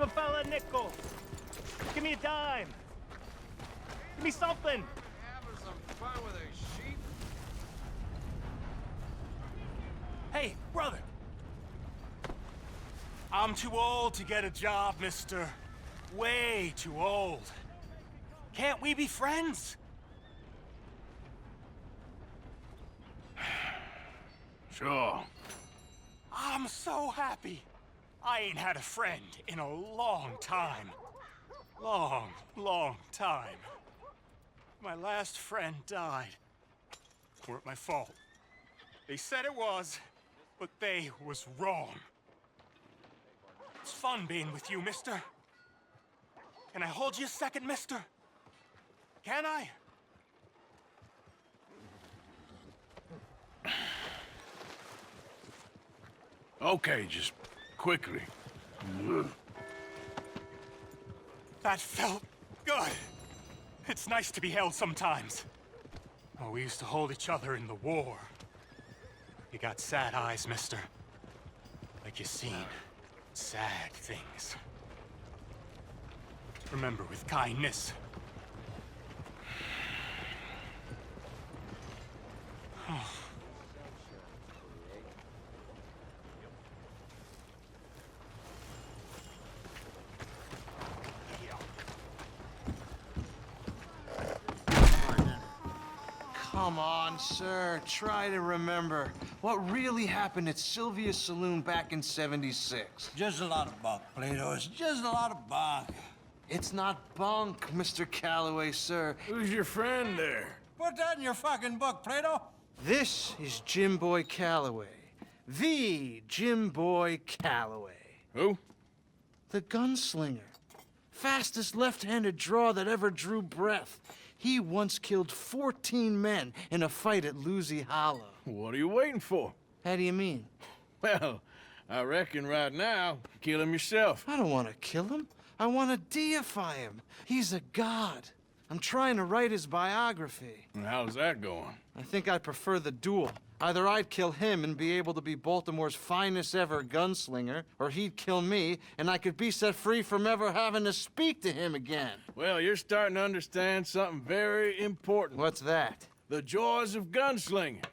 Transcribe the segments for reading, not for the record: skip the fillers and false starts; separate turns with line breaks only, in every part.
Give a fella a nickel. Give me a dime. Give me something.
Having some fun with a sheep?
Hey, brother. I'm too old to get a job, mister. Way too old. Can't we be friends?
Sure.
I'm so happy. I ain't had a friend in a long time. Long time. My last friend died. Weren't my fault. They said it was, but they was wrong. It's fun being with you, mister. Can I hold you a second, mister? Can I?
Okay, just quickly.
That felt good. It's nice to be held sometimes. Oh, we used to hold each other in the war. You got sad eyes, mister. Like you seen sad things. Remember with kindness.
Come on, sir. Try to remember what really happened at Sylvia's Saloon back in '76.
Just a lot of bunk, Plato. It's just a lot of bunk.
It's not bunk, Mr. Calloway, sir.
Who's your friend there?
Put that in your fucking book, Plato.
This is Jim Boy Calloway. The Jim Boy Calloway.
Who?
The gunslinger. Fastest left-handed draw that ever drew breath. He once killed 14 men in a fight at Lucy Hollow.
What are you waiting for?
How do you mean?
Well, I reckon right now, kill him yourself.
I don't want to kill him. I want to deify him. He's a god. I'm trying to write his biography.
And how's that going?
I think I prefer the duel. Either I'd kill him and be able to be Baltimore's finest ever gunslinger, or he'd kill me and I could be set free from ever having to speak to him again.
Well, you're starting to understand something very important.
What's that?
The joys of gunslinging.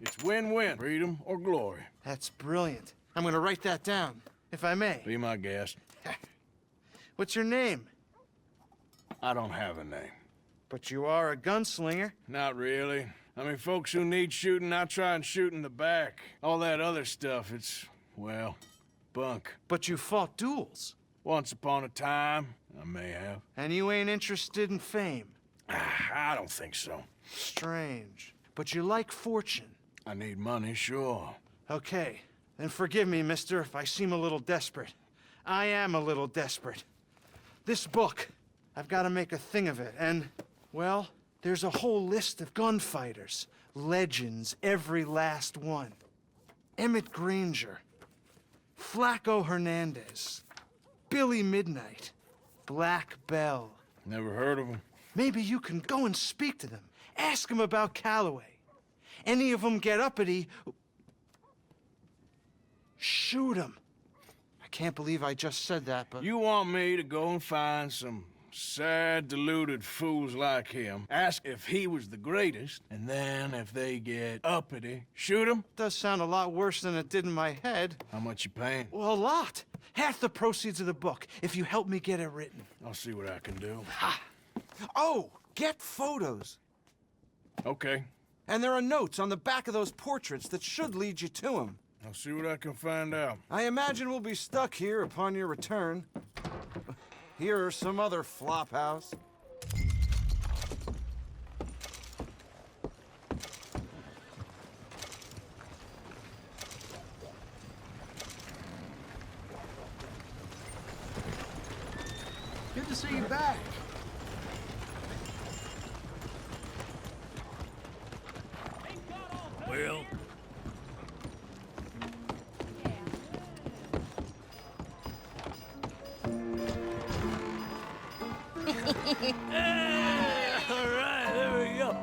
It's win-win, freedom or glory.
That's brilliant. I'm gonna write that down, if I may.
Be my guest.
What's your name?
I don't have a name.
But you are a gunslinger.
Not really. I mean, folks who need shooting, I try and shoot in the back. All that other stuff, it's, well, bunk.
But you fought duels.
Once upon a time, I may have.
And you ain't interested in fame.
I don't think so.
Strange. But you like fortune.
I need money, sure.
Okay. Then forgive me, mister, if I seem a little desperate. I am a little desperate. This book, I've got to make a thing of it, and, well, there's a whole list of gunfighters. Legends, every last one. Emmett Granger, Flaco Hernandez, Billy Midnight, Black Bell.
Never heard of him.
Maybe you can go and speak to them. Ask them about Calloway. Any of them get uppity, shoot them. I can't believe I just said that, but...
You want me to go and find some sad, deluded fools like him, ask if he was the greatest, and then if they get uppity, shoot him?
Does sound a lot worse than it did in my head.
How much you paying?
Well, a lot. Half the proceeds of the book, if you help me get it written.
I'll see what I can do.
Ha! Oh, get photos.
Okay.
And there are notes on the back of those portraits that should lead you to him.
I'll see what I can find out.
I imagine we'll be stuck here upon your return. Here or some other flop house.
Good to see you back.
Well,
All right, there we go.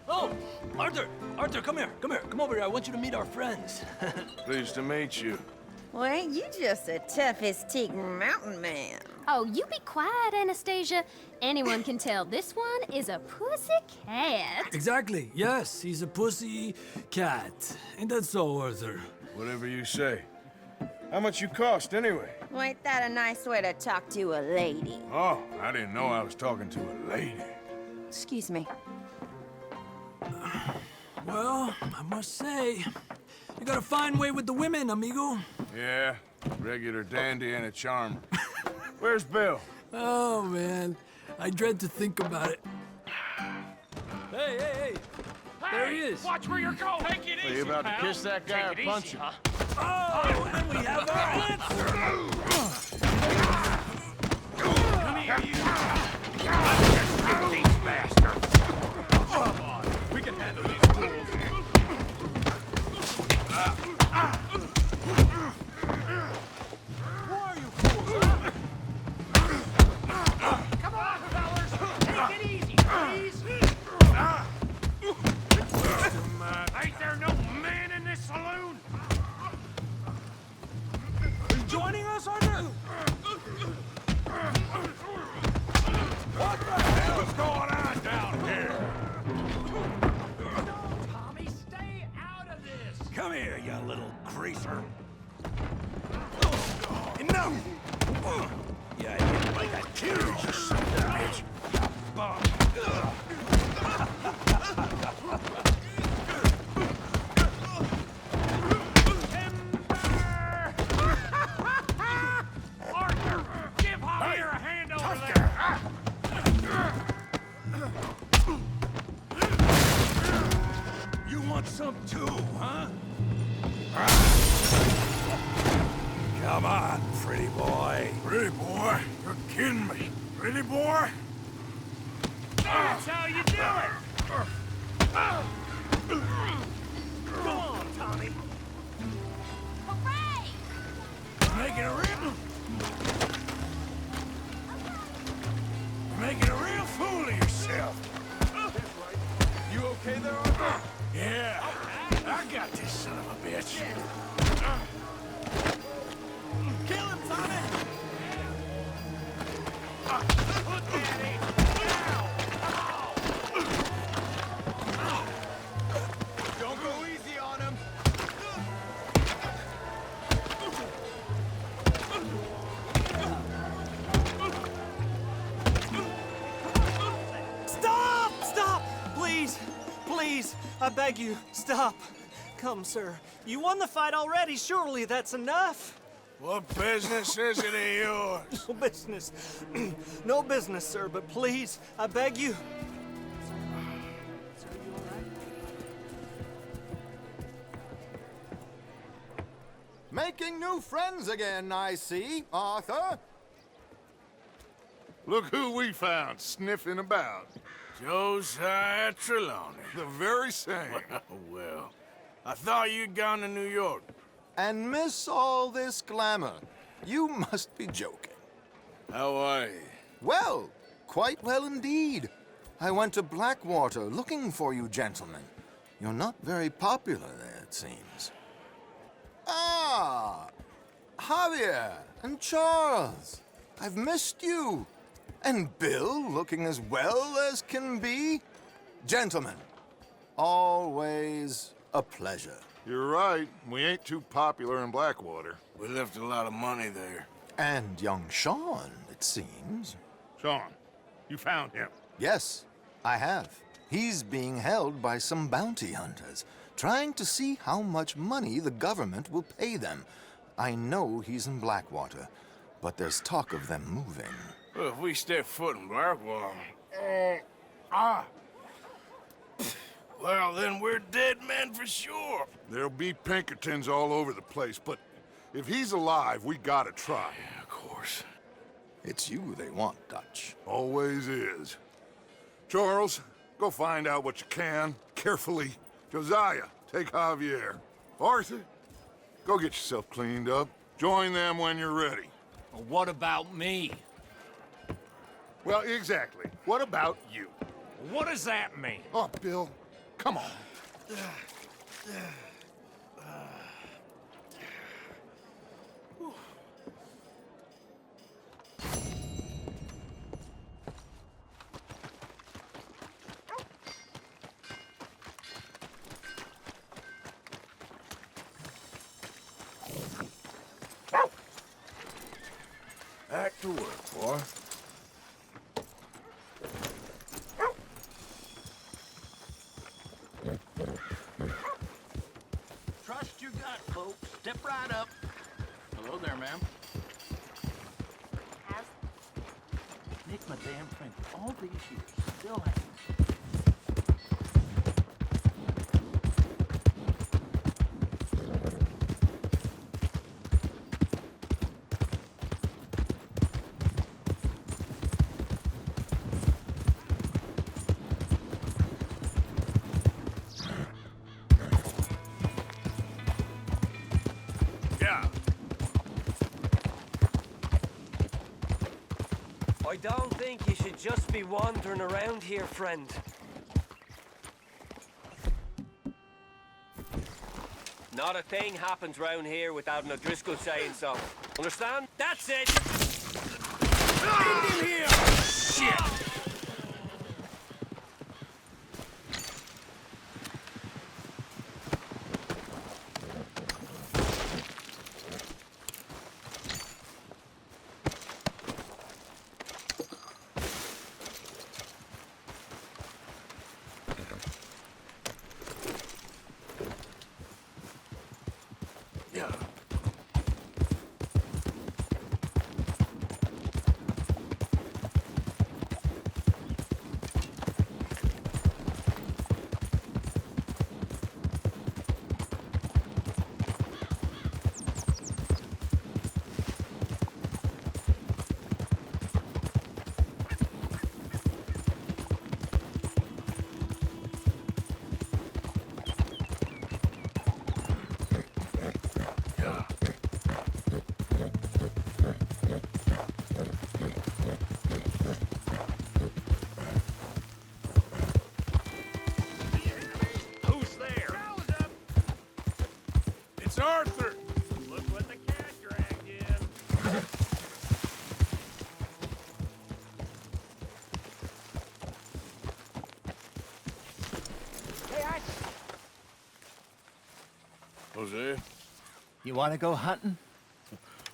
Oh, Arthur, come here, come over here. I want you to meet our friends.
pleased to meet you.
Well, ain't you just the toughest teak mountain man?
Oh, you be quiet, Anastasia. Anyone can tell this one is a pussy cat.
Exactly. Yes, he's a pussy cat. Ain't that so, Arthur?
Whatever you say. How much you cost, anyway?
Well, ain't that a nice way to talk to a lady?
Oh, I didn't know I was talking to a lady.
Excuse me.
Well, I must say, you got a fine way with the women, amigo.
Yeah, regular dandy and a charmer. Where's Bill?
Oh, man. I dread to think about it. Hey! There he is.
Watch where you're going. Take it easy,
Are you about to
pal.
kiss that guy or
Take it
punch
easy,
him?
huh?
Oh, and we have our answer.
Come here, you. Get these bastards. Come on, we can handle these fools. Who are you fools, huh? Come on, fellas. Take it easy, please. Ain't there no man in this saloon?
Joining us, Arthur? What the hell's going on down here?
Tommy, stay out of this.
Come here, you little greaser. Enough! Yeah, I hit like a kid, you son of a bitch. Bum.
Arthur, give Javier a hand over there.
You want some too, huh? Come on, pretty boy. Pretty boy? You're kidding me. Pretty boy?
That's how you do it. Go on, Tommy.
Hooray!
Making a real fool of yourself. You okay there, Arthur? Yeah. I got this son of a bitch. Kill him, Tommy!
Put that in. Now.
Don't go easy on him.
Stop! Stop! Please! Please! I beg you, stop! Come, sir. You won the fight already. Surely that's enough.
What business is it of yours?
No business. No business, sir, but please, I beg you.
Making new friends again, I see, Arthur.
Look who we found sniffing about.
Josiah Trelawney.
The very same.
Well, I thought you'd gone to New York.
And miss all this glamour. You must be joking.
How are you?
Well, quite well indeed. I went to Blackwater looking for you gentlemen. You're not very popular there, it seems. Ah, Javier and Charles. I've missed you. And Bill looking as well as can be. Gentlemen, always a pleasure.
You're right. We ain't too popular in Blackwater.
We left a lot of money there.
And young Sean, it seems.
Sean, you found him.
Yes, I have. He's being held by some bounty hunters, trying to see how much money the government will pay them. I know he's in Blackwater, but there's talk of them moving.
Well, if we step foot in Blackwater... Well, then we're dead men for sure.
There'll be Pinkertons all over the place, but if he's alive, we gotta try.
Yeah, of course.
It's you they want, Dutch.
Always is. Charles, go find out what you can, carefully. Josiah, take Javier. Arthur, go get yourself cleaned up. Join them when you're ready.
Well, what about me?
Well, exactly. What about you?
What does that mean?
Oh, Bill, come on.
to work, boy.
Trust your gut, folks. Step right up.
Hello there, ma'am.
Nick, my damn friend, all these years, still happens.
I don't think you should just be wandering around here, friend. Not a thing happens round here without an O'Driscoll saying so. Understand? That's it!
Get in here! Shit!
Arthur! Look what the cat dragged in.
Hey,
Hosea,
you want to go hunting?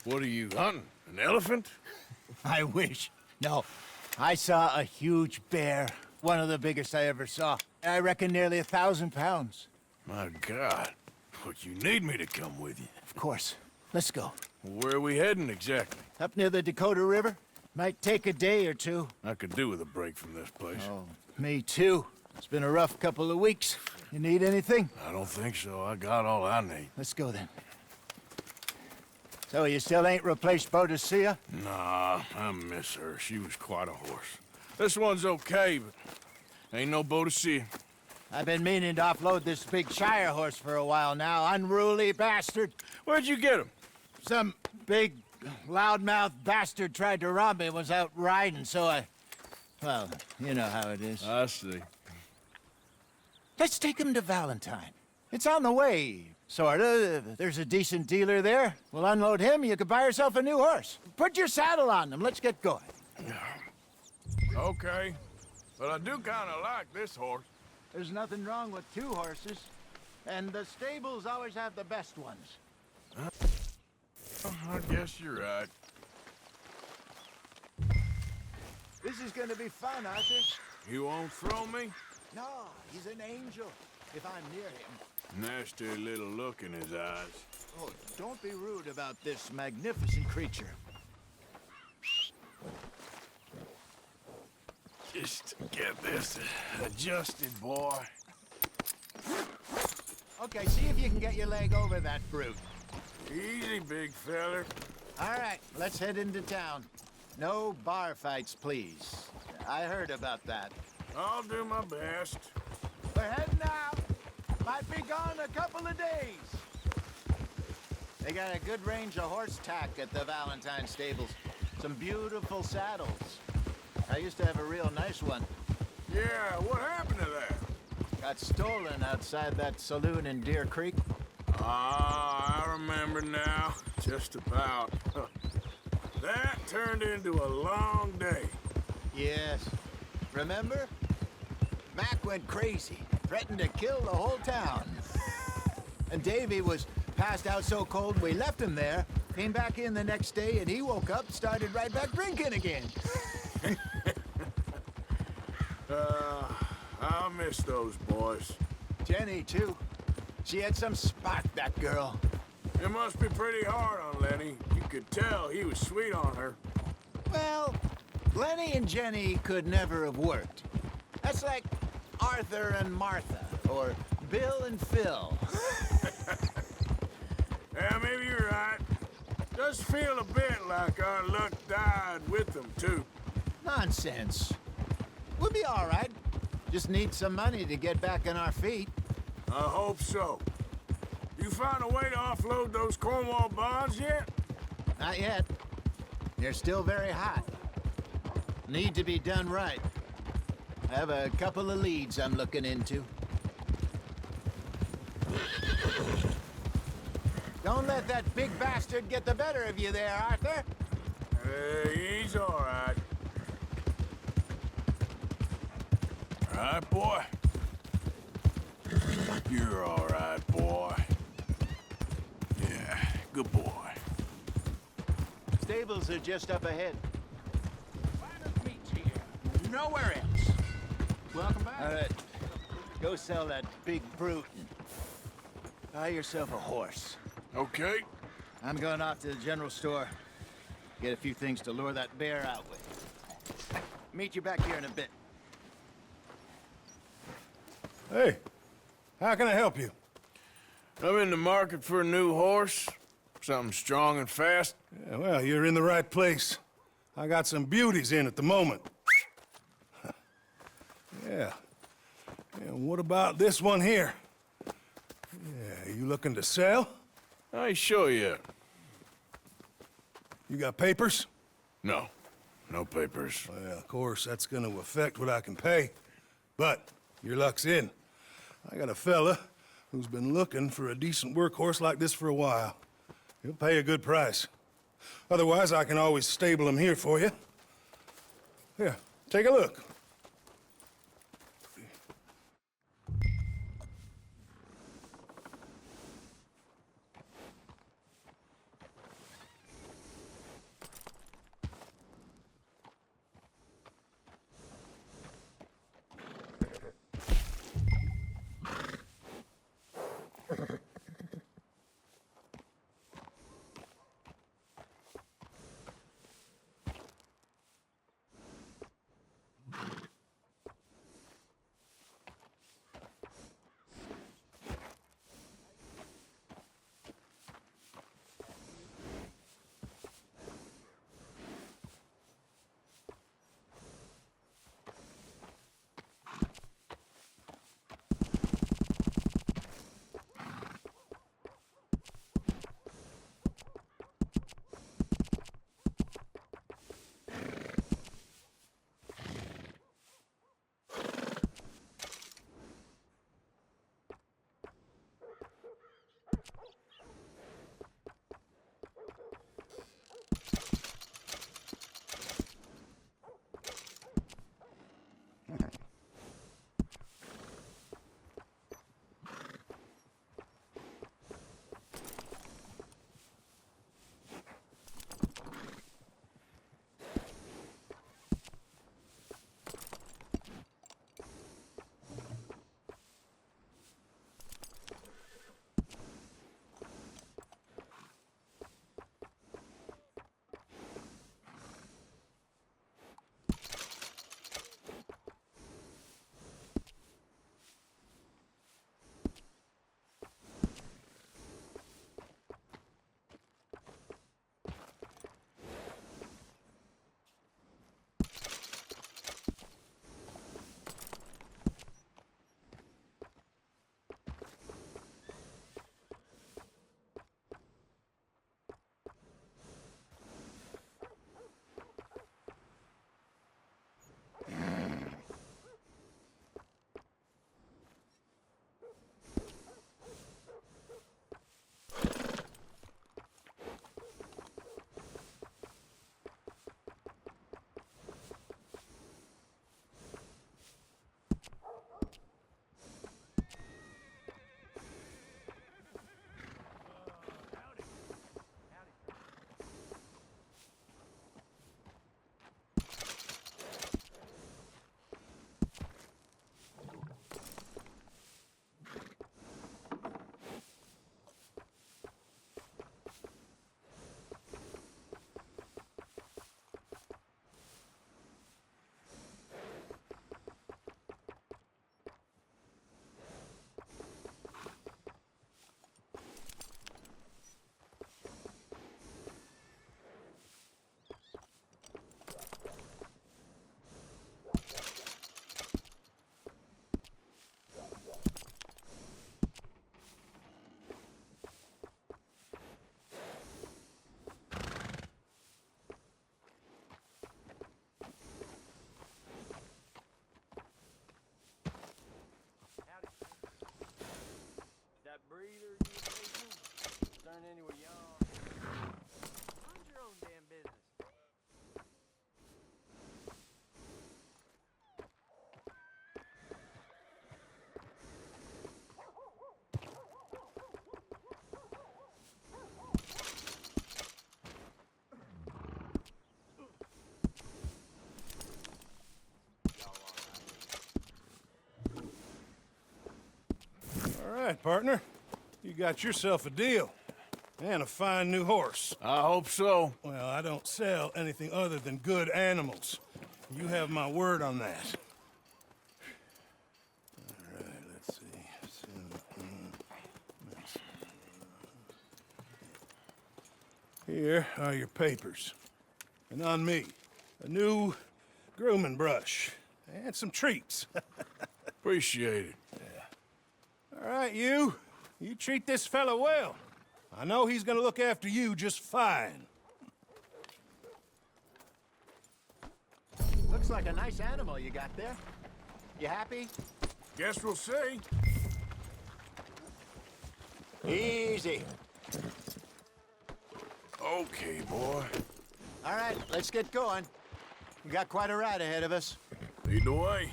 what are you hunting? An elephant?
I wish. No, I saw a huge bear. One of the biggest I ever saw. I reckon nearly 1,000 pounds.
My God. But you need me to come with you.
Of course. Let's go.
Where are we heading exactly?
Up near the Dakota River. Might take a day or two.
I could do with a break from this place.
Oh, me too. It's been a rough couple of weeks. You need anything?
I don't think so. I got all I need.
Let's go then. So you still ain't replaced Hosea?
Nah, I miss her. She was quite a horse. This one's okay, but ain't no Hosea.
I've been meaning to offload this big Shire horse for a while now. Unruly bastard.
Where'd you get him?
Some big, loudmouth bastard tried to rob me and was out riding, so I... Well, you know how it is.
I see.
Let's take him to Valentine. It's on the way, sorta. There's a decent dealer there. We'll unload him, you could buy yourself a new horse. Put your saddle on him, let's get going.
Okay, but I do kind of like this horse.
There's nothing wrong with two horses, and the stables always have the best ones.
I guess you're right.
This is gonna be fun, Arthur.
You won't throw me?
No, he's an angel, if I'm near him.
Nasty little look in his eyes.
Oh, don't be rude about this magnificent creature.
Just get this adjusted, boy.
Okay, see if you can get your leg over that brute.
Easy, big feller.
All right, let's head into town. No bar fights, please. I heard about that.
I'll do my best.
We're heading out. Might be gone a couple of days. They got a good range of horse tack at the Valentine stables. Some beautiful saddles. I used to have a real nice one.
Yeah, what happened to that?
Got stolen outside that saloon in Deer Creek.
Ah, I remember now. Just about. That turned into a long day.
Yes. Remember? Mac went crazy, threatened to kill the whole town. And Davy was passed out so cold we left him there Came back in the next day, and he woke up, started right back drinking again.
I'll miss those boys.
Jenny, too. She had some spark, that girl.
It must be pretty hard on Lenny. You could tell he was sweet on her.
Well, Lenny and Jenny could never have worked. That's like Arthur and Martha, or Bill and Phil.
Yeah, maybe you're right. Does feel a bit like our luck died with them, too.
Nonsense. We'll be all right. Just need some money to get back on our feet.
I hope so. You found a way to offload those Cornwall bonds yet?
Not yet. They're still very hot. Need to be done right. I have a couple of leads I'm looking into. Don't let that big bastard get the better of you there, Arthur.
He's all right. All right, boy. You're all right, boy. Yeah, good boy.
Stables are just up ahead.
Finest meats here. Nowhere else. Welcome back.
All right. Go sell that big brute and buy yourself a horse.
Okay.
I'm going off to the general store. Get a few things to lure that bear out with. Meet you back here in a bit.
Hey, how can I help you? I'm in the market for a new horse. Something strong and fast.
Yeah, well, you're in the right place. I got some beauties in at the moment. Yeah. And what about this one here? Yeah, you looking to sell?
I sure you.
You got papers?
No. No papers.
Well, of course, that's gonna affect what I can pay. But your luck's in. I got a fella who's been looking for a decent workhorse like this for a while. He'll pay a good price. Otherwise, I can always stable him here for you. Here, take a look. right, partner. You got yourself a deal. And a fine new horse.
I hope so.
Well, I don't sell anything other than good animals. You have my word on that. All right, let's see. Here are your papers. And on me, a new grooming brush. And some treats.
Appreciate it.
All right, you. You treat this fella well. I know he's gonna look after you just fine.
Looks like a nice animal you got there. You happy?
Guess we'll see.
Easy.
Okay, boy.
All right, let's get going. We got quite a ride ahead of us.
Lead the way.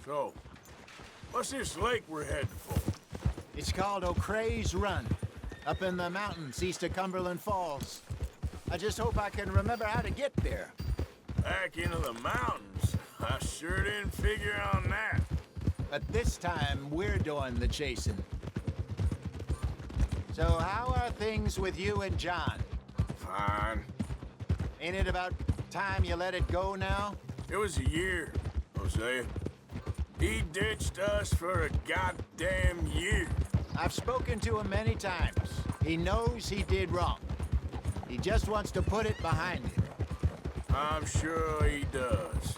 So, what's this lake we're heading for?
It's called O'Creagh's Run, up in the mountains east of Cumberland Falls. I just hope I can remember how to get there.
Back into the mountains? I sure didn't figure on that.
But this time, we're doing the chasing. So how are things with you and John?
Fine.
Ain't it about time you let it go now?
It was a year, Hosea. He ditched us for a goddamn year.
I've spoken to him many times. He knows he did wrong. He just wants to put it behind him.
I'm sure he does.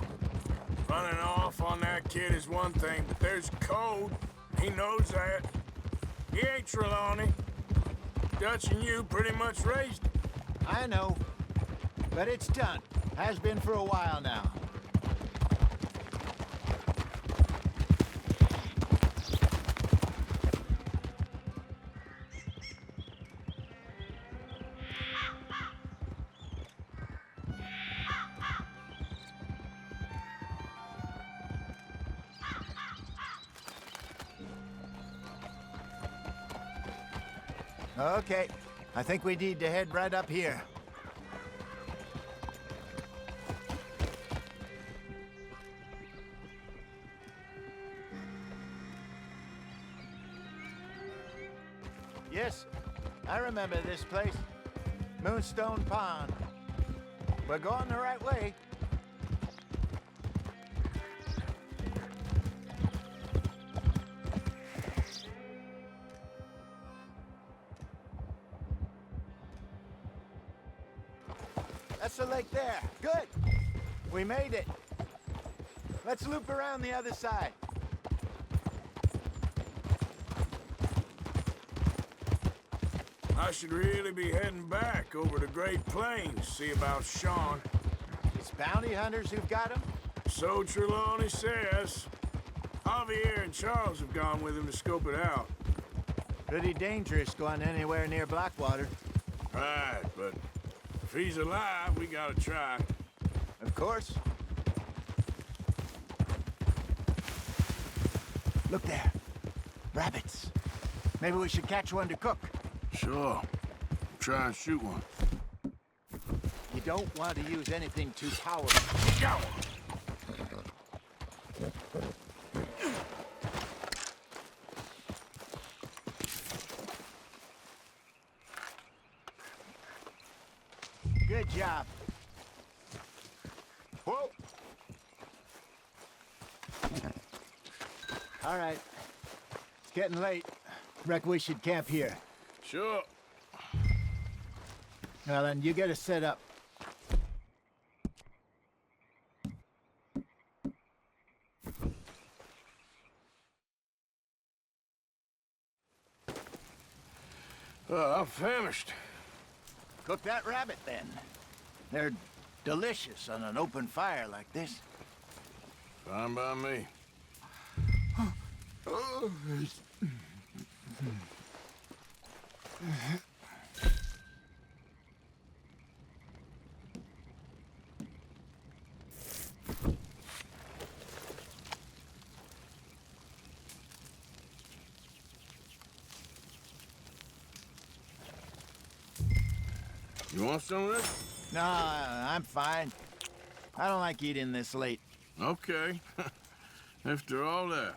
Running off on that kid is one thing, but there's code. He knows that. He ain't Trelawney. Dutch and you pretty much raised him.
I know. But it's done. Has been for a while now. Okay, I think we need to head right up here. Yes, I remember this place. Moonstone Pond. We're going the right way. That's the lake there. Good. We made it. Let's loop around the other side.
I should really be heading back over the Great Plains, see about Sean.
It's bounty hunters who've got him?
So Trelawney says. Javier and Charles have gone with him to scope it out.
Pretty dangerous going anywhere near Blackwater.
Right, but if he's alive, we gotta try.
Of course. Look there. Rabbits. Maybe we should catch one to cook.
Sure. Try and shoot one.
You don't want to use anything too powerful.
Go!
Good job. Whoa! All right. It's getting late. Reckon we should camp here.
Sure.
Well, then, you get us set up.
I'm famished.
Cook that rabbit, then. They're delicious on an open fire like this.
Fine by me. You want some of this?
No, I'm fine. I don't like eating this late.
Okay. After all that.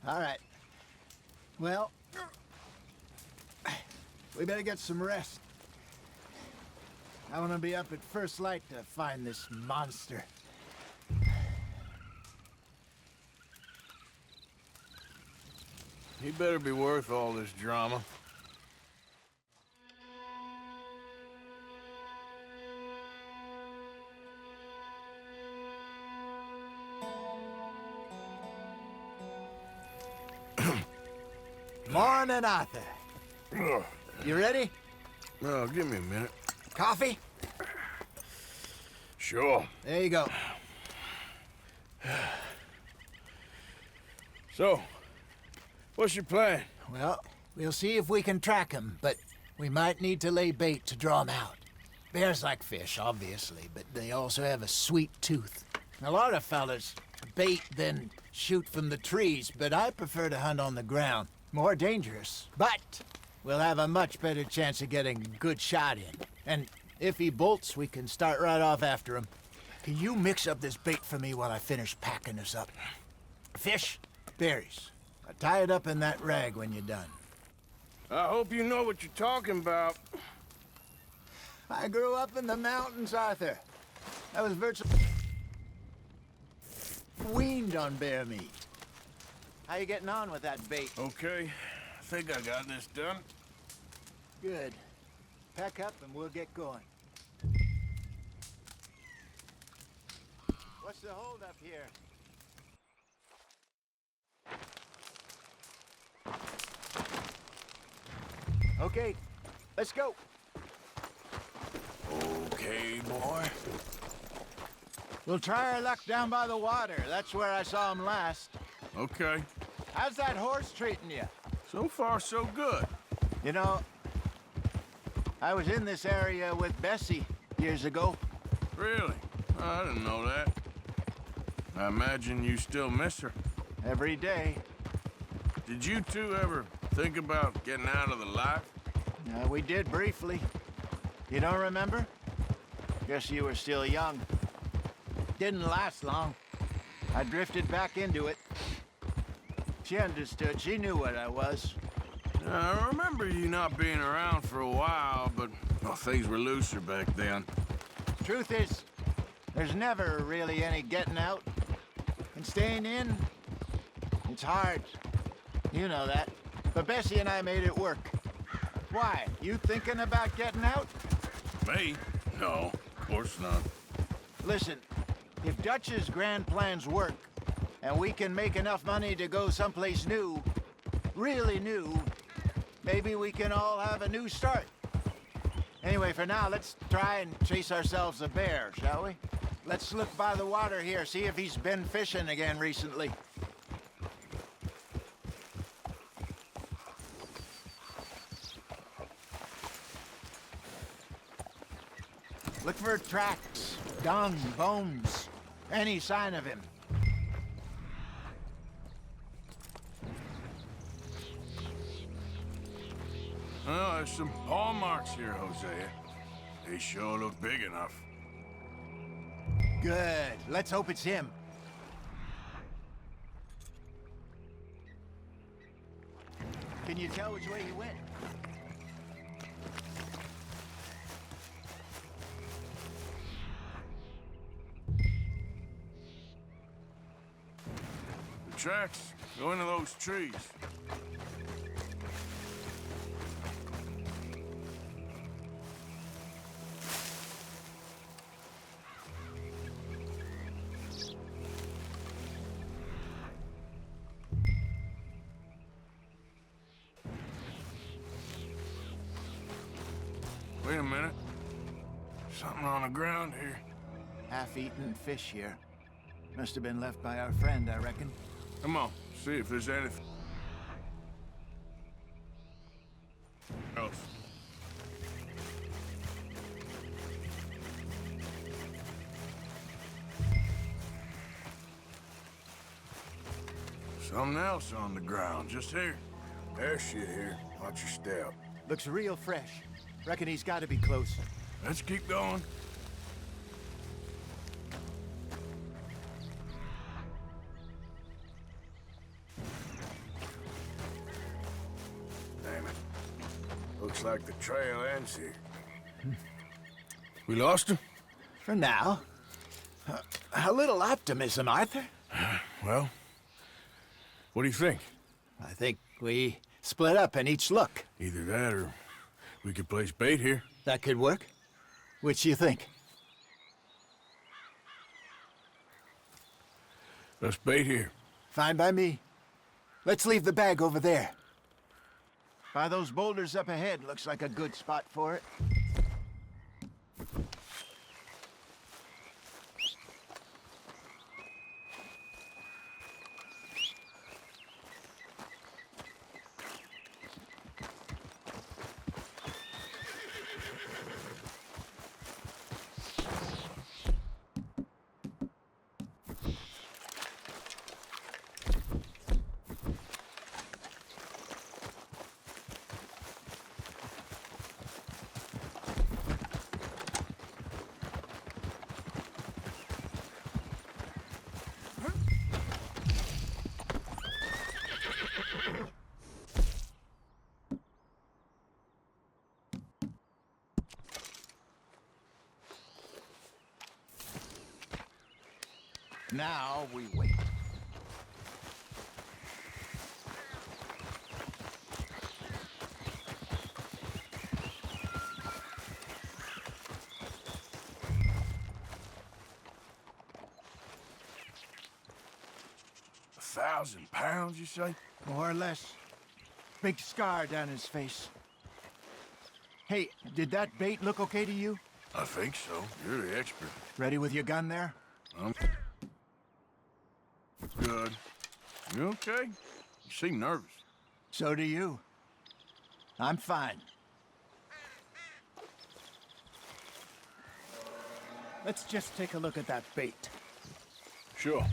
All right. Well, we better get some rest. I want to be up at first light to find this monster.
He better be worth all this drama.
Morning, Arthur. You ready?
Oh, give me a minute.
Coffee?
Sure.
There you go.
So, what's your plan?
Well, we'll see if we can track him, but we might need to lay bait to draw him out. Bears like fish, obviously, but they also have a sweet tooth. A lot of fellas bait then shoot from the trees, but I prefer to hunt on the ground. More dangerous, but we'll have a much better chance of getting a good shot in. And if he bolts, we can start right off after him. Can you mix up this bait for me while I finish packing this up? Fish, berries. Tie it up in that rag when you're done.
I hope you know what you're talking about.
I grew up in the mountains, Arthur. I was virtually weaned on bear meat. How you getting on with that bait?
Okay, I think I got this done.
Good. Pack up and we'll get going. What's the hold up here? Okay, let's go.
Okay, boy.
We'll try our luck down by the water. That's where I saw him last.
Okay.
How's that horse treating you?
So far, so good.
You know, I was in this area with Bessie years ago.
Really? I didn't know that. I imagine you still miss her.
Every day.
Did you two ever think about getting out of the life?
We did briefly. You don't remember? Guess you were still young. Didn't last long. I drifted back into it. She understood. She knew what I was.
I remember you not being around for a while, but well, things were looser back then.
Truth is, there's never really any getting out. And staying in, it's hard. You know that. But Bessie and I made it work. Why? You thinking about getting out?
Me? No, of course not.
Listen, if Dutch's grand plans work, and we can make enough money to go someplace new, really new, maybe we can all have a new start. Anyway, for now, let's try and chase ourselves a bear, shall we? Let's look by the water here, see if he's been fishing again recently. Look for tracks, dung, bones, any sign of him.
Well, there's some paw marks here, Hosea. They sure look big enough.
Good. Let's hope it's him. Can you tell which way he went?
The tracks go into those trees. Wait a minute. Something on the ground here.
Half-eaten fish here. Must have been left by our friend, I reckon.
Come on, see if there's anything else. Something else on the ground, just here. There's shit here. Watch your step.
Looks real fresh. Reckon he's got to be close.
Let's keep going. like the trail ends here.
We lost him?
For now. A little optimism, Arthur.
Well, what do you think?
I think we split up and each look.
Either that or we could place bait here.
That could work. Which you think?
Let's bait here.
Fine by me. Let's leave the bag over there. By those boulders up ahead, looks like a good spot for it. Now we wait.
£1,000, you say?
More or less. Big scar down his face. Hey, did that bait look okay to you?
I think so. You're the expert.
Ready with your gun there?
I'm good. You okay? You seem nervous.
So do you. I'm fine. Let's just take a look at that bait.
Sure.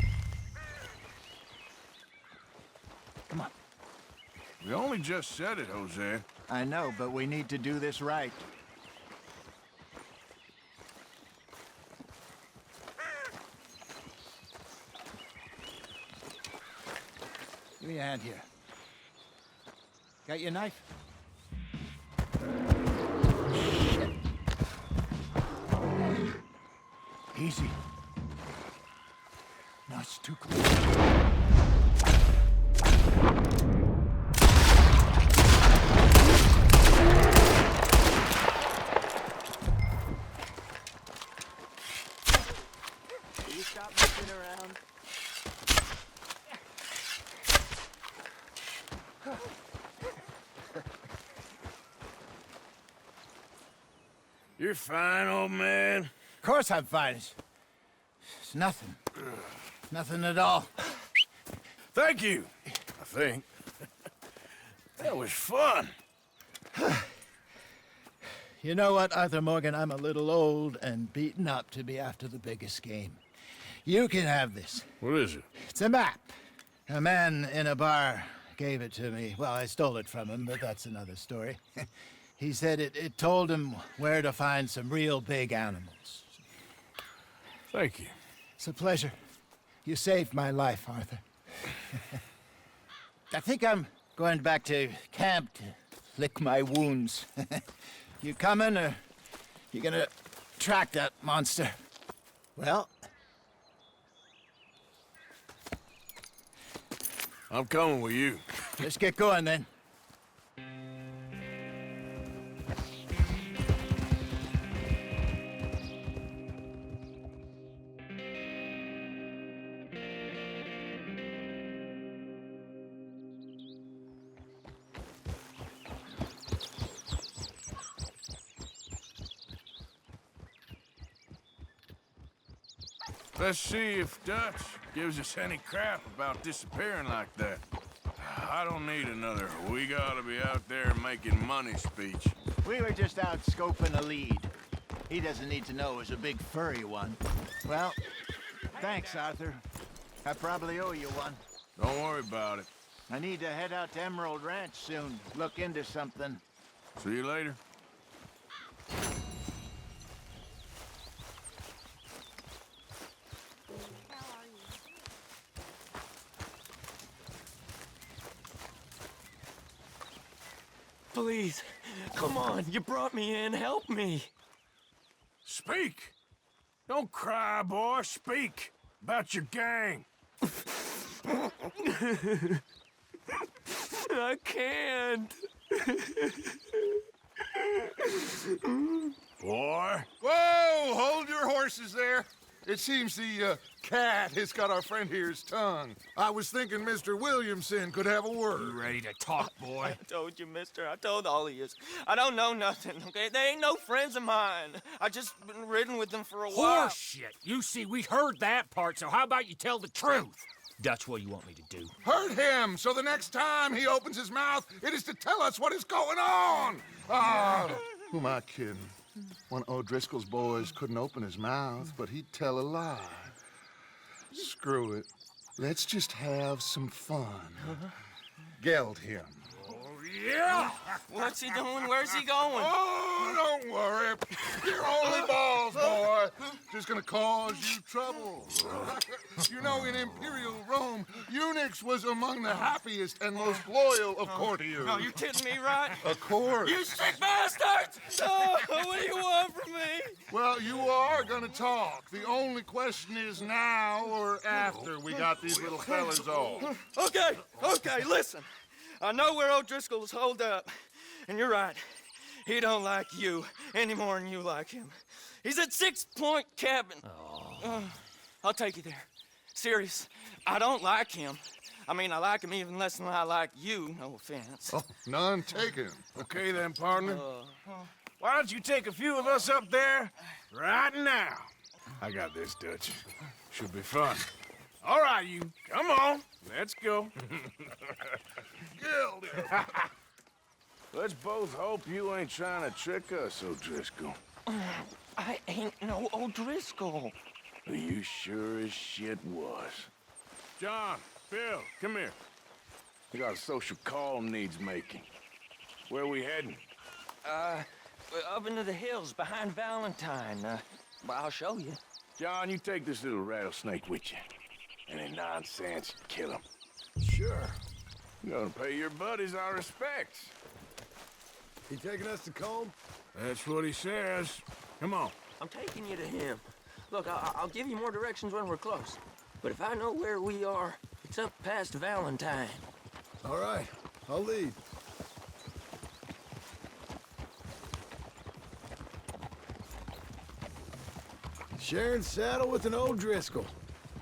Come on.
We only just said it, Hosea.
I know, but we need to do this right. Give me a hand here. Got your knife? Shit. Easy. No, it's too close. Will you stop messing around?
You're fine, old man.
Of course I'm fine. It's nothing. Nothing at all.
Thank you, I think. That was fun.
You know what, Arthur Morgan? I'm a little old and beaten up to be after the biggest game. You can have this.
What is it?
It's a map. A man in a bar gave it to me. Well, I stole it from him, but that's another story. He said it told him where to find some real big animals.
Thank you.
It's a pleasure. You saved my life, Arthur. I think I'm going back to camp to lick my wounds. You coming, or you gonna track that monster? Well,
I'm coming with you.
let's get going then.
Let's see if Dutch gives us any crap about disappearing like that. I don't need another "we gotta be out there making money" speech.
We were just out scoping a lead. He doesn't need to know it was a big furry one. Well, thanks, Arthur. I probably owe you one.
Don't worry about it.
I need to head out to Emerald Ranch soon. Look into something.
See you later.
Please, Come on, you brought me in. Help me.
Speak. Don't cry, boy. Speak about your gang.
I can't.
Boy.
Whoa! Hold your horses there. It seems the cat has got our friend here's tongue. I was thinking Mr. Williamson could have a word.
You ready to talk, boy?
I told you, mister. I told all of you. I don't know nothing, okay? They ain't no friends of mine. I just been ridden with them for a while.
Horseshit. You see, we heard that part, so how about you tell the truth? That's what you want me to do.
Hurt him, so the next time he opens his mouth, it is to tell us what is going on. Ah, who am I kidding? One of O'Driscoll's boys couldn't open his mouth, but he'd tell a lie. Screw it. Let's just have some fun. Geld him.
Yeah!
What's he doing? Where's he going?
Oh, don't worry. You're only balls, boy. Just gonna cause you trouble. You know, in Imperial Rome, eunuchs was among the happiest and most loyal of courtiers.
No, you're kidding me, right?
Of course.
You sick bastards! Oh, what do you want from me?
Well, you are gonna talk. The only question is now or after we got these little fellas off.
Okay, listen. I know where O'Driscoll's holed up, and you're right. He don't like you any more than you like him. He's at 6 Point Cabin. I'll take you there. Serious, I don't like him. I mean, I like him even less than I like you, no offense.
Oh, none taken.
Okay then, partner. Why don't you take a few of us up there right now? I got this, Dutch. Should be fun. All right, you. Come on. Let's go.
Geld him.
Let's both hope you ain't trying to trick us, O'Driscoll.
I ain't no O'Driscoll.
You sure as shit was. John, Bill, come here. We got a social call needs making. Where we heading?
Up into the hills behind Valentine. Well, I'll show you.
John, you take this little rattlesnake with you. Any nonsense, kill him.
Sure.
You're gonna pay your buddies our respects.
He taking us to Combe?
That's what he says. Come on.
I'm taking you to him. Look, I'll give you more directions when we're close. But if I know where we are, it's up past Valentine.
All right, I'll lead. Sharing saddle with an O'Driscoll.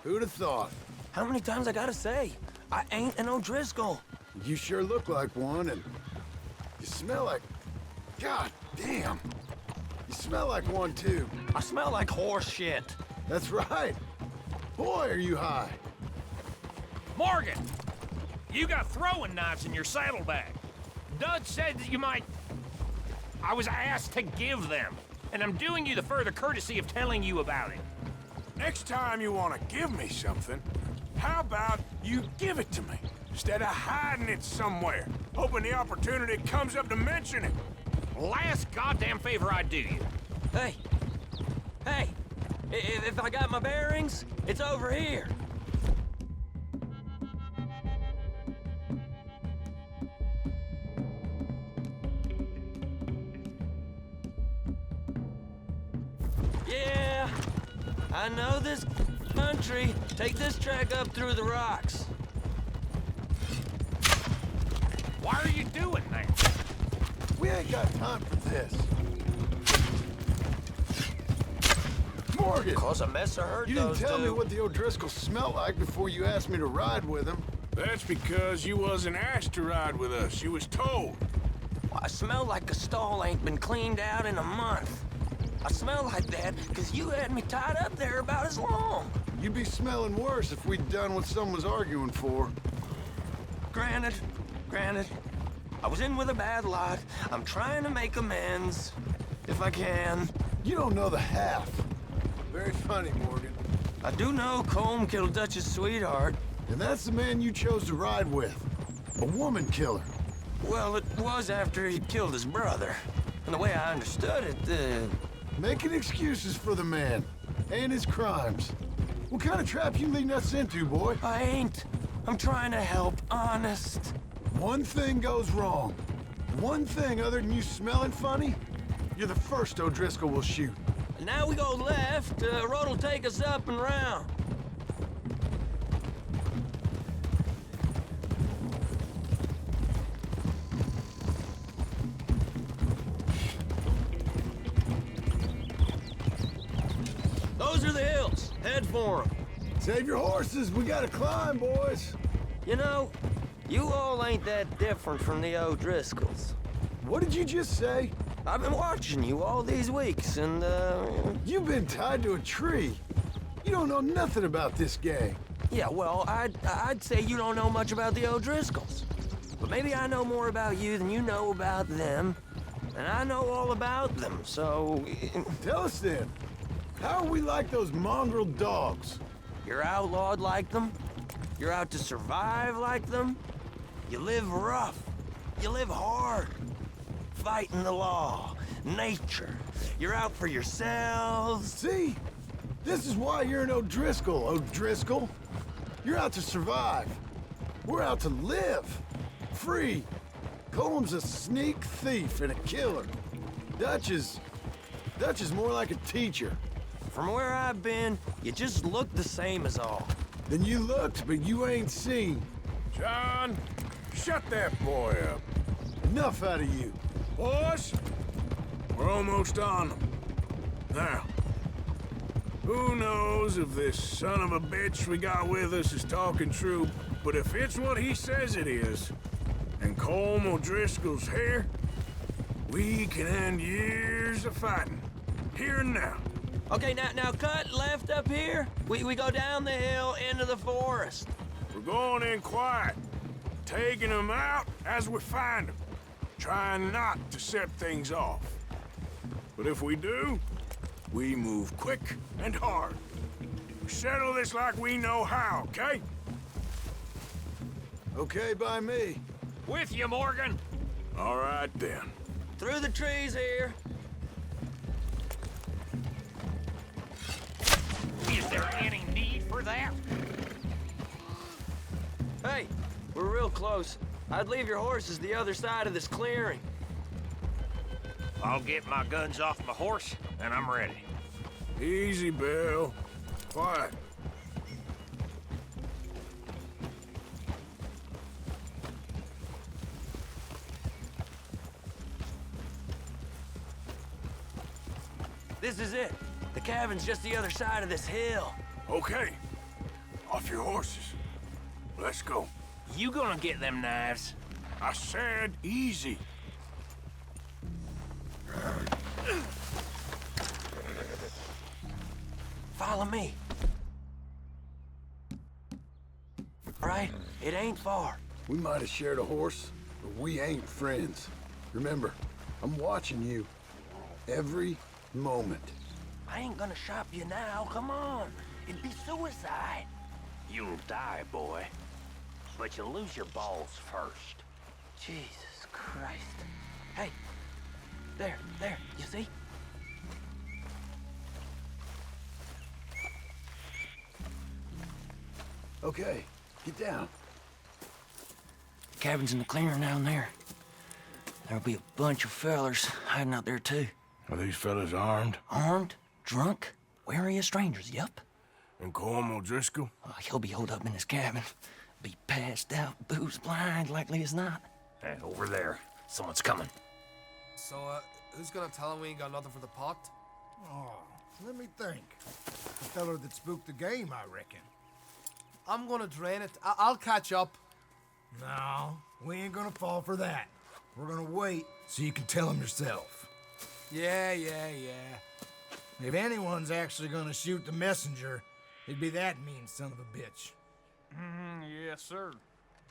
Who'd have thought?
How many times I gotta say? I ain't an O'Driscoll.
You sure look like one, and you smell like... God damn. You smell like one, too.
I smell like horse shit.
That's right. Boy, are you high.
Morgan! You got throwing knives in your saddlebag. Dud said that you might... I was asked to give them, and I'm doing you the further courtesy of telling you about it.
Next time you want to give me something, how about you give it to me, instead of hiding it somewhere, hoping the opportunity comes up to mention it?
Last goddamn favor I do you.
Hey! If I got my bearings, it's over here. Yeah, I know this country. Take this track up through the rocks.
Why are you doing that?
We ain't got time for this. Morgan!
Cause a mess of hurt
You didn't
those
tell me
two.
what the O'Driscoll smelled like before you asked me to ride with him.
That's because you wasn't asked to ride with us. You was told.
I smell like a stall ain't been cleaned out in a month. I smell like that because you had me tied up there about as long.
You'd be smelling worse if we'd done what someone was arguing for.
Granted. I was in with a bad lot. I'm trying to make amends, if I can.
You don't know the half. Very funny, Morgan.
I do know Colm killed Dutch's sweetheart.
And that's the man you chose to ride with. A woman killer.
Well, it was after he killed his brother. And the way I understood it,
Making excuses for the man. And his crimes. What kind of trap you leading us into, boy?
I ain't. I'm trying to help, honest.
One thing goes wrong.
One thing other than you smelling funny, you're the first O'Driscoll will shoot.
Now we go left, road will take us up and round. Those are the hills. Head for them.
Save your horses, we gotta climb, boys.
You know, you all ain't that different from the O'Driscolls.
What did you just say?
I've been watching you all these weeks, and,
You've been tied to a tree. You don't know nothing about this gang.
Yeah, well, I'd say you don't know much about the O'Driscolls. But maybe I know more about you than you know about them. And I know all about them, so...
Tell us then. How are we like those mongrel dogs?
You're outlawed like them. You're out to survive like them. You live rough. You live hard. Fighting the law, nature. You're out for yourselves.
See? This is why you're an O'Driscoll, O'Driscoll. You're out to survive. We're out to live. Free. Colm's a sneak thief and a killer. Dutch is more like a teacher.
From where I've been, you just look the same as all.
Then you looked, but you ain't seen.
John, shut that boy up.
Enough out of you.
Boys, we're almost on them. Now, who knows if this son of a bitch we got with us is talking true, but if it's what he says it is, and Colm O'Driscoll's here, we can end years of fighting, here and now.
Okay, now cut left up here. We go down the hill into the forest.
We're going in quiet, taking them out as we find them, trying not to set things off. But if we do, we move quick and hard. We settle this like we know how, okay?
Okay by me.
With you, Morgan.
All right, then.
Through the trees here.
Is there any need for that?
Hey, we're real close. I'd leave your horses the other side of this clearing.
I'll get my guns off my horse, and I'm ready.
Easy, Bill. Quiet.
This is it. The cabin's just the other side of this hill.
Okay. Off your horses. Let's go.
You gonna get them knives?
I said easy.
Follow me. All right? It ain't far.
We might have shared a horse, but we ain't friends. Remember, I'm watching you. Every moment.
I ain't gonna shop you now. Come on. It'd be suicide.
You'll die, boy. But you'll lose your balls first.
Jesus Christ. Hey. There. You see?
Okay, get down.
Cabin's in the clearing down there. There'll be a bunch of fellers hiding out there, too.
Are these fellas armed?
Armed? Drunk? Wary of strangers, yup.
And Colm O'Driscoll?
He'll be holed up in his cabin. Be passed out, booze blind, likely as not.
Hey, over there. Someone's coming.
So, who's gonna tell him we ain't got nothing for the pot?
Oh, let me think. The feller that spooked the game, I reckon.
I'm gonna drain it. I'll catch up.
No, we ain't gonna fall for that. We're gonna wait so you can tell him yourself.
Yeah.
If anyone's actually gonna shoot the messenger, it'd be that mean son of a bitch.
Yes, sir.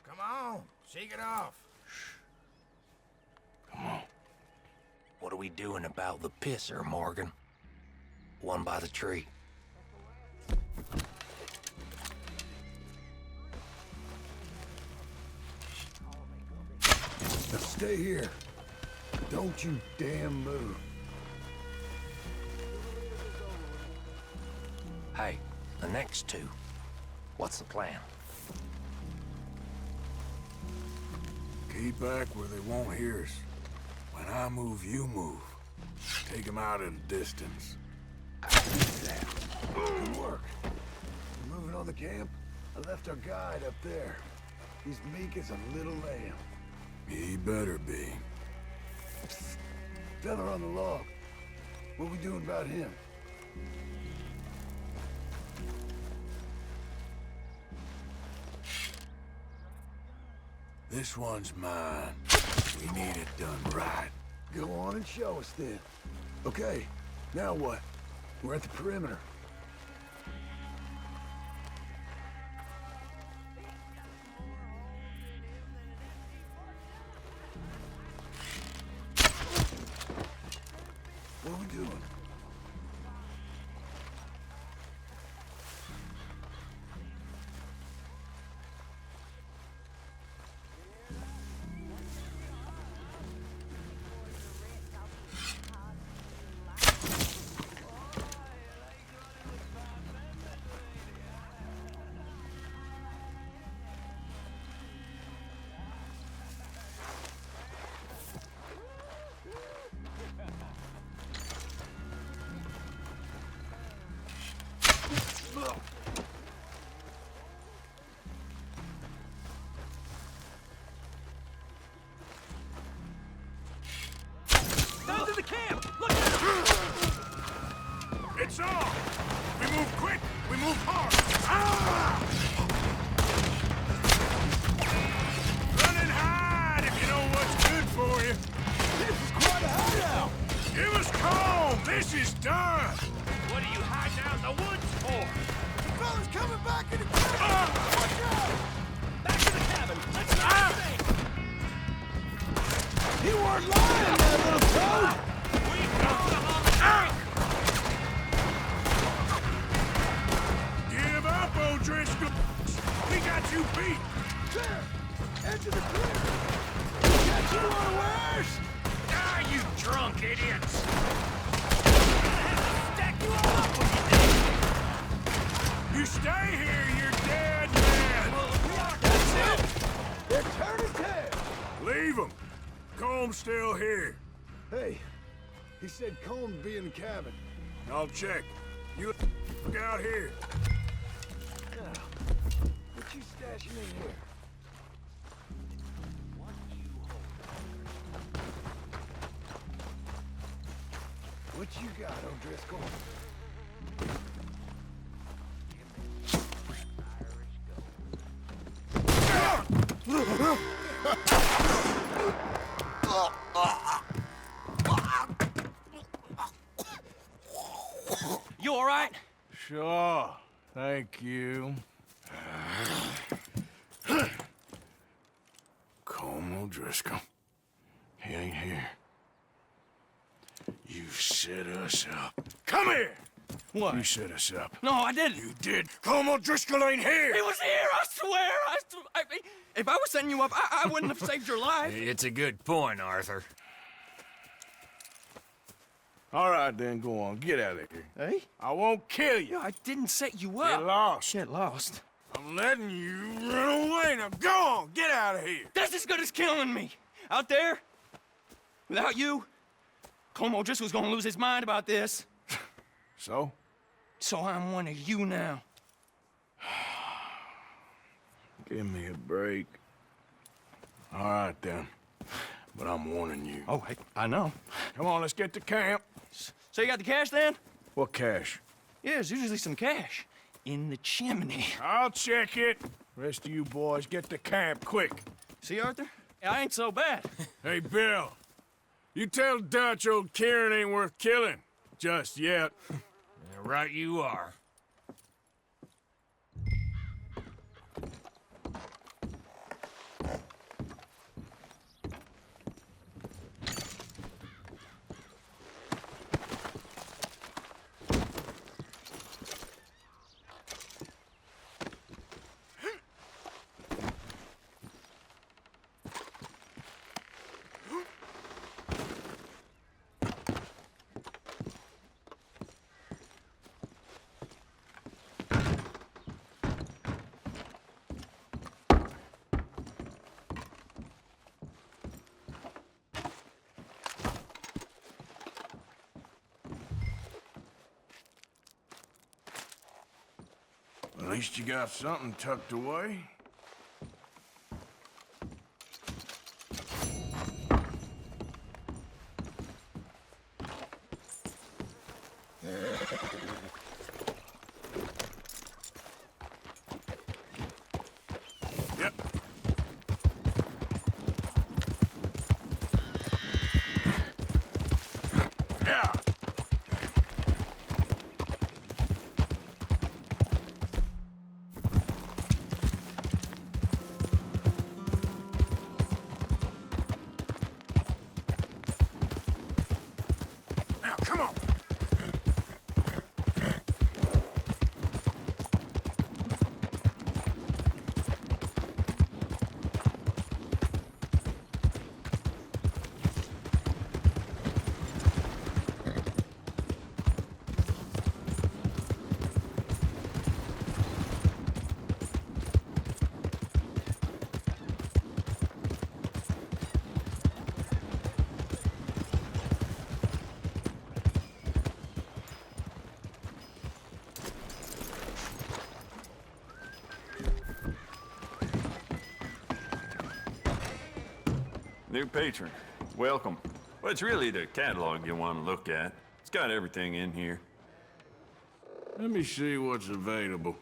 Come on, shake it off.
Come on. What are we doing about the pisser, Morgan? One by the tree.
Now stay here. Don't you damn move.
Hey, the next two. What's the plan?
Keep back where they won't hear us. When I move, you move. Take him out at a distance.
Good work. You moving on the camp? I left our guide up there. He's meek as a little lamb.
He better be.
Fella on the log. What we doing about him?
This one's mine. We need it done right.
Go on and show us then. Okay, now what? We're at the perimeter. What are we doing?
Down to the camp! Look out!
It's on! We move quick! We move hard! Ah! Run and hide if you know what's good for you!
This is quite a hideout!
Give us calm! This is done!
What are you hiding out in the woods for?
The fella's coming back in the cabin! Watch out!
Back to the cabin! Let's not think!
He weren't lying, that little toad!
We've got them on the track!
Give up, O'Driscoll! We got you beat!
There! Edge of the clear! Got you unawares!
Ah, you drunk idiots! I'm gonna have to stack you all up when you do!
You stay here, you're dead man!
That's it! They're turning tail!
Leave them! Comb's still here.
Hey, he said Colm would be in the cabin.
I'll check. You look out here.
Now, what you stashing in here? What you got, O'Driscoll?
You all right?
Sure. Thank you. Colm O'Driscoll. He ain't here. You set us up. Come here!
What?
You set us up.
No, I didn't.
You did. Colm O'Driscoll ain't here!
He was here, I swear! If I was setting you up, I wouldn't have saved your life.
It's a good point, Arthur.
All right, then, go on. Get out of here.
Hey?
I won't kill you.
I didn't set you up.
Get lost.
Get lost.
I'm letting you run away. Now go on. Get out of here.
That's as good as killing me. Out there, without you, Colm O'Driscoll's gonna lose his mind about this.
So?
So I'm one of you now.
Give me a break. All right, then. But I'm warning you.
Oh, I know.
Come on, let's get to camp.
So you got the cash then?
What cash?
Yeah, there's usually some cash in the chimney.
I'll check it. Rest of you boys, get to camp, quick.
See, Arthur? I ain't so bad.
Hey, Bill. You tell Dutch old Kieran ain't worth killing. Just yet.
Yeah, right you are.
least you got something tucked away. Yep. Yeah. Now, come on.
New patron, welcome. Well, it's really the catalog you want to look at. It's got everything in here.
Let me see what's available.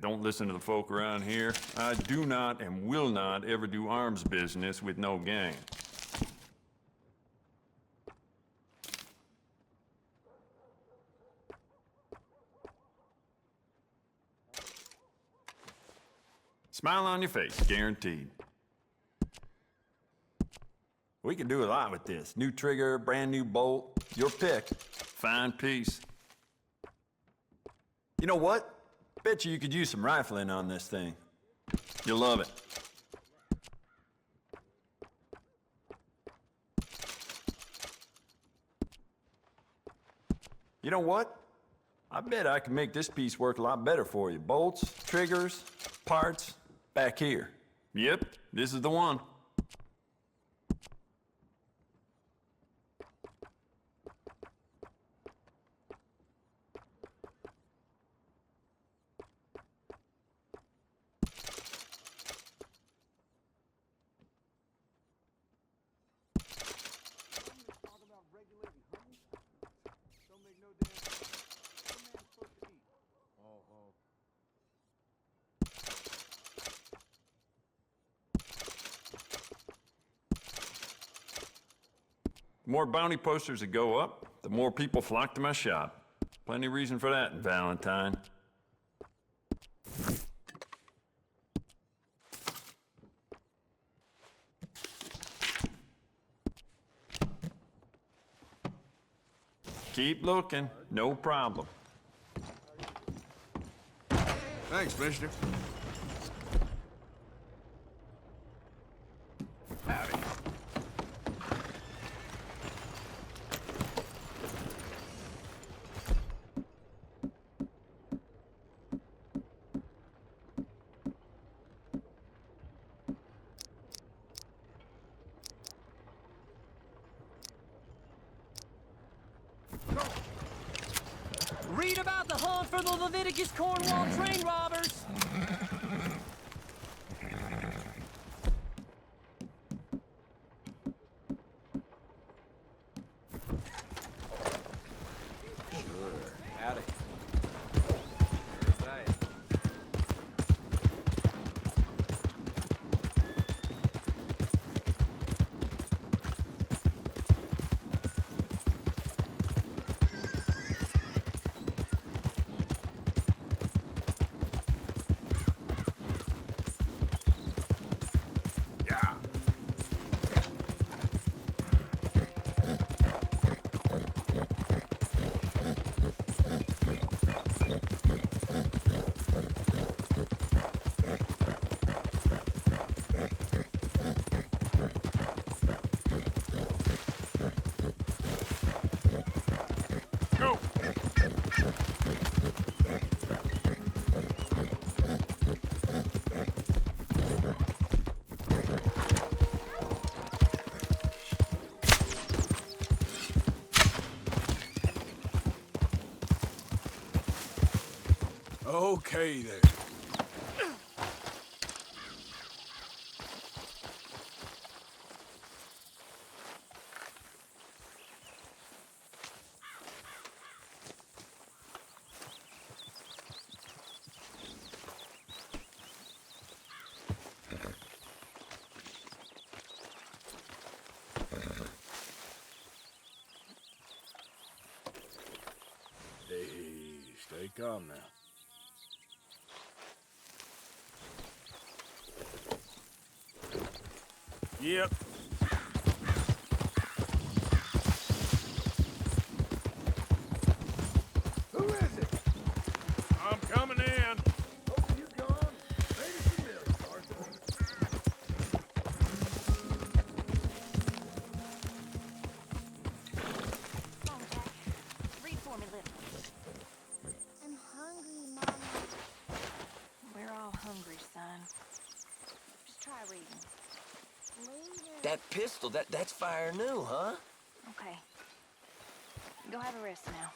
Don't listen to the folk around here. I do not and will not ever do arms business with no gang. Smile on your face, guaranteed. We can do a lot with this. New trigger, brand new bolt, your pick. Fine piece. You know what? Bet you could use some rifling on this thing. You'll love it. You know what? I bet I can make this piece work a lot better for you. Bolts, triggers, parts, back here. Yep, this is the one. The more bounty posters that go up, the more people flock to my shop. Plenty of reason for that in Valentine. Keep looking, no problem.
Thanks, mister.
Howdy.
Read about the hunt for the Leviticus Cornwall train robbers.
Howdy.
Okay, there. Hey, stay calm now. Yep.
Who is it?
I'm coming in.
Oh, you gone? Made it familiar, Arthur.
Come on, Jack. Read for me, little. I'm hungry, Mama. We're all hungry, son. Just try reading. Later.
That pistol, that's fire new, huh?
Okay. Go have a rest now.